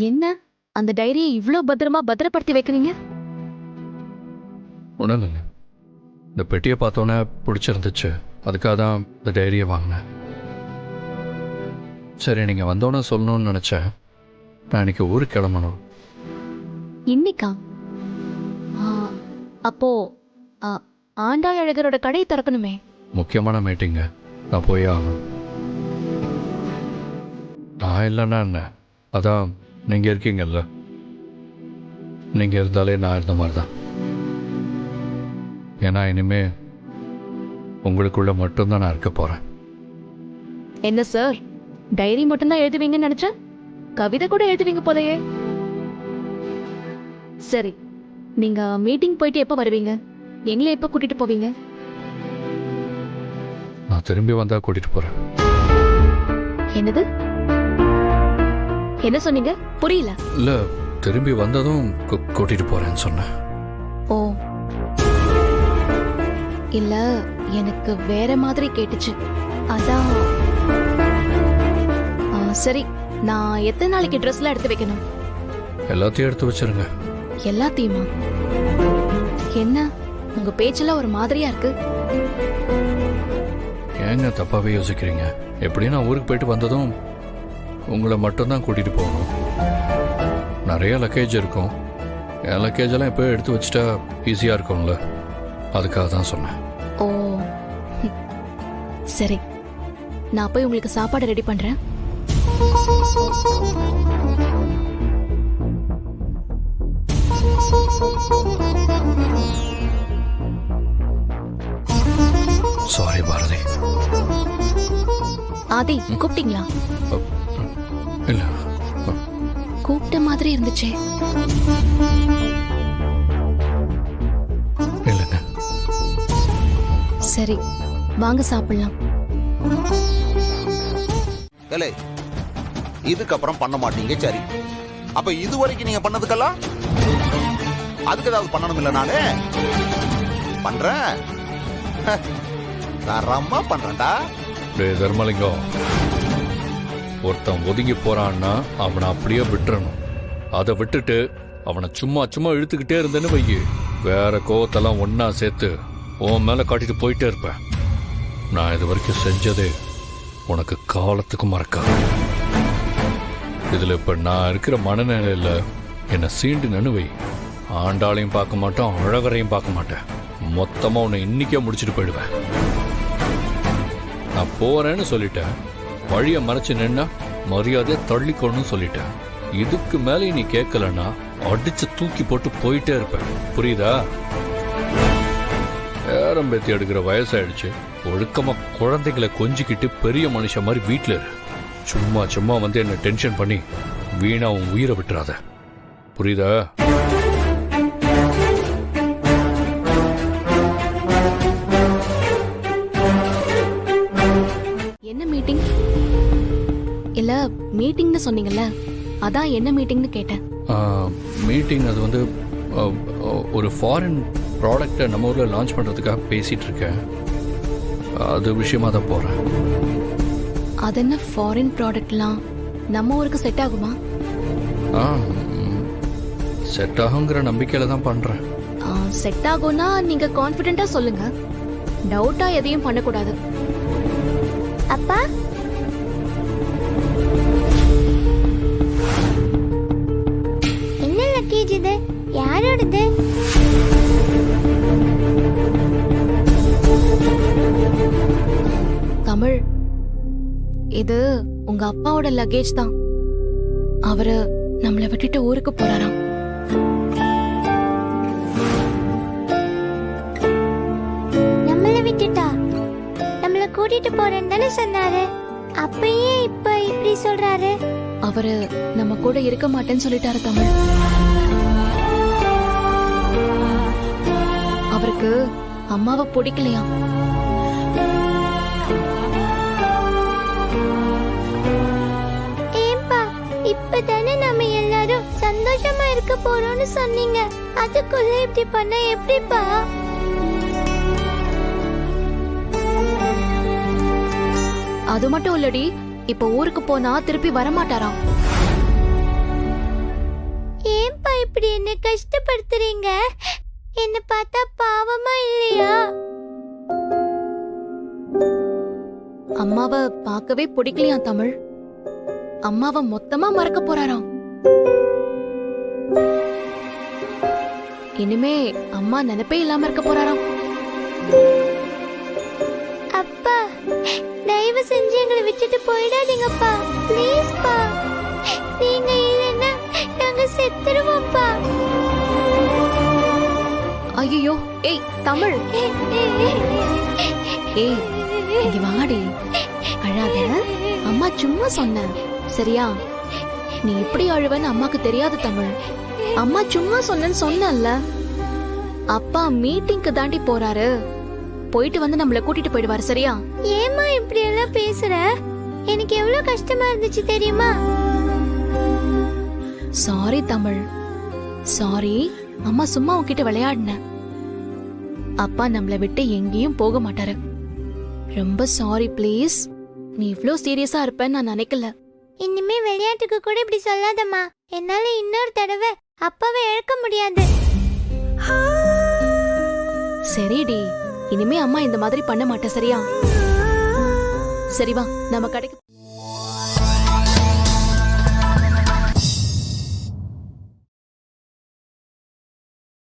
என்ன அந்த டைரியை இவ்ளோ பத்திரமா பத்திரப்படுத்தி வைக்கிறீங்க? ஒன்றும் இல்லைங்க, இந்த பெட்டியை பார்த்தோன்னே பிடிச்சிருந்துச்சு, அதுக்காக தான் இந்த டைரியை வாங்கினேன். சரி, நீங்கள் வந்தோன்னே சொல்லணும்னு நினச்சேன். நான் இன்னைக்கு ஊருக்கு கிளம்பணும். இன்னைக்கா? ஆ, அப்போ ஆ, ஆண்டாள் அழகரோட கடை திறக்கணுமே. முக்கியமான மீட்டிங்க, நான் போய் ஆகணும். நான் இல்லைன்னா என்ன, அதான் நீங்கள் இருக்கீங்கல்ல, நீங்கள் இருந்தாலே நான் இருந்த மாதிரி தான். ஏன்னா இனிமே உங்களுக்குள்ள மட்டும்தான் நான் இருக்க போகிறேன். என்ன சார், டைரி மட்டும்தான் எழுதுவீங்கன்னு நினைச்சேன், கவிதை கூட எழுதுவீங்க போலயே. சரி, நீங்க மீட்டிங் போயிட்டு எப்ப வருவீங்க? எங்களை எப்ப கூட்டிட்டு போவீங்க? நான் திரும்பி வந்தால் கூட்டிகிட்டு போகிறேன். என்னது? என்ன சொன்னீங்க? புரியல. இல்லை, திரும்பி வந்ததும் கூட்டிகிட்டு போகிறேன்னு சொன்னேன். ஓ, இல்ல, எனக்கு வேற மாதிரி கேட்டுச்சு, அதான். சரி, நான் எத்தனை நாளைக்கு ட்ரெஸ்லாம் எடுத்து வைக்கணும்? எல்லாத்தையும் எடுத்து வச்சிருங்க. எல்லாத்தையுமா? என்ன உங்க பேச்செல்லாம் ஒரு மாதிரியா இருக்கு. ஏங்க தப்பாகவே யோசிக்கிறீங்க? எப்படியும் நான் ஊருக்கு போயிட்டு வந்ததும் உங்களை மட்டும்தான் கூட்டிகிட்டு போகணும். நிறைய லக்கேஜ் இருக்கும், என் லக்கேஜெல்லாம் எப்போ எடுத்து வச்சுட்டா ஈஸியாக இருக்கும்ல, அதுக்காக தான் சொன்னேன். ஓ, சரி, நான் போய் உங்களுக்கு சாப்பாடு ரெடி பண்றேன். சாரி பாரதி. ஆதி, கூப்பிட்டீங்களா? இல்லை, கூப்பிட்ட மாதிரி இருந்துச்சே. இல்லைங்க. சரி, வாங்க சாப்பிடலாம். இதுக்கப்புறம் பண்ண மாட்டீங்க, சரி. அப்ப இது வரைக்கும் நீங்க பண்ணதுக்கெல்லாம் அதுக்கு ஏதாவது பண்ணணும் இல்ல? நானே பண்றேன், தரமா பண்றேன்டா. தர்மலிங்கம், ஒருத்தன் ஒதுங்கி போறான்னா அவனை அப்படியே விட்டுறணும். அதை விட்டுட்டு அவனை சும்மா சும்மா இழுத்துக்கிட்டே இருந்தேன்னு வையி, வேற கோவத்தெல்லாம் ஒன்னா சேர்த்து உன் மேல காட்டிட்டு போயிட்டே இருப்பேன். நான் இது வரைக்கும் செஞ்சதே உனக்கு காலத்துக்கு மறக்காது. இதுல இப்ப நான் இருக்கிற மனநிலையில என்னை சீண்டு நனுவை, ஆண்டாளையும் பார்க்க மாட்டோம், அழகரையும் பார்க்க மாட்டேன். மொத்தமா உன்னை இன்னைக்கே முடிச்சுட்டு போயிடுவேன். நான் போறேன்னு சொல்லிட்டேன், வழிய மறைச்சு நின்னா மரியாதையை தள்ளிக்கணும்னு சொல்லிட்டேன். இதுக்கு மேலே நீ கேட்கலன்னா அடிச்சு தூக்கி போட்டு போயிட்டே இருப்பேன், புரியுதா? பேரம் பேத்தி எடுக்கிற வயசாயிடுச்சு, ஒழுக்கமா குழந்தைகளை கொஞ்சிக்கிட்டு பெரிய மனுஷன் மாதிரி வீட்டில் இரு. சும்மா சும்மா வந்து என்ன டென்ஷன் பண்ணி வீணா உன் உயிரை விட்டுறாத, புரியுதா? என்ன மீட்டிங்? இல்ல, மீட்டிங்னு சொன்னீங்கல்ல, அதான் என்ன மீட்டிங்னு கேட்டேன். மீட்டிங் அது வந்து ஒரு ஃபாரின் ப்ராடக்டை நம்ம ஊரில் லான்ச் பண்ணுறதுக்காக பேசிகிட்டு இருக்கேன், அது விஷயமா தான் போகிறேன். அது என்ன ஃபாரின் ப்ராடக்ட்லாம் நம்ம ஊருக்கு செட் ஆகுமா? செட் ஆகுங்கிற நம்பிக்கையில் தான் பண்ணுறேன். செட் ஆகும்னா நீங்க கான்ஃபிடென்ட்டா சொல்லுங்க, டவுட்டா எதையும் பண்ணக்கூடாது. அப்பா, என்ன லக்கேஜ் இது? யாரோடது? தமிழ், இது உங்க அப்பாவோட லக்கேஜ் தான். அவரு நம்மளை விட்டுட்டு ஊருக்கு போறாராம். நம்மள விட்டுட்டா? நம்மள கூட்டிட்டு போறேன்னு தானே சொன்னாரு, அப்பயே இப்ப இப்படி சொல்றாரு? அவரு நம்ம கூட இருக்க மாட்டேன்னு சொல்லிட்டாரு தமிழ். அவருக்கு அம்மாவை பிடிக்கலையா? ஏன்பா, இப்பதானே நம்ம எல்லாரும் சந்தோஷமா இருக்க போறோம்னு சொன்னீங்க, அதுக்குள்ள இப்படி பண்ண எப்படிப்பா? அது மட்டும் இல்லடி, இப்ப ஊருக்கு போனா திருப்பி வரமாட்டாராம். ஏன்பா இப்படி என்ன கஷ்டப்படுத்துறீங்க? என்ன பார்த்தா பாவமா இல்லையா? அம்மாவை பார்க்கவே பிடிக்கலையா தமிழ்? அம்மாவை மொத்தமா மறக்க போறாராம். இனிமே அம்மா நினைப்பே இல்லாம இருக்க போறாராம். அப்பா, தயவு செஞ்சு எங்களை விட்டுட்டு போயிடாதீங்கப்பா. ப்ளீஸ் பா. நீங்க இல்லைன்னா நாங்க செத்துருவோம்ப்பா. ஐயோ, ஏய் தமிழ், ஏய் இங்க வாடி. அழாத, அம்மா சும்மா சொன்னேன் சரியா? நீ இப்படி அழுவன்னு அம்மாக்கு தெரியாது தமிழ். அம்மா சும்மா சொன்னேன்னு சொன்னேன்ல. அப்பா மீட்டிங்க்கு தாண்டி போறாரு, போயிட்டு வந்து நம்மள கூட்டிட்டு போயிடுவாரு சரியா? ஏம்மா இப்படி எல்லாம் பேசுற? எனக்கு எவ்வளவு கஷ்டமா இருந்துச்சு தெரியுமா? Sorry Tamil, sorry. அம்மா சும்மா உன்கிட்ட விளையாடின. அப்பா நம்மள விட்டு எங்கேயும் போக மாட்டாரு. ரொம்ப சாரி ப்ளீஸ். நீ இவ்ளோ சீரியஸா இருப்பேன்னு நான் நினைக்கல. இனிமே விளையாட்டுக்கு கூட இப்படி சொல்லாதம்மா. என்னால இன்னொரு தடவை அப்பாவை இழக்க முடியாது. சரிடி, இனிமே அம்மா இந்த மாதிரி பண்ண மாட்டேன் சரியா? சரி வா நம்ம கடைக்கு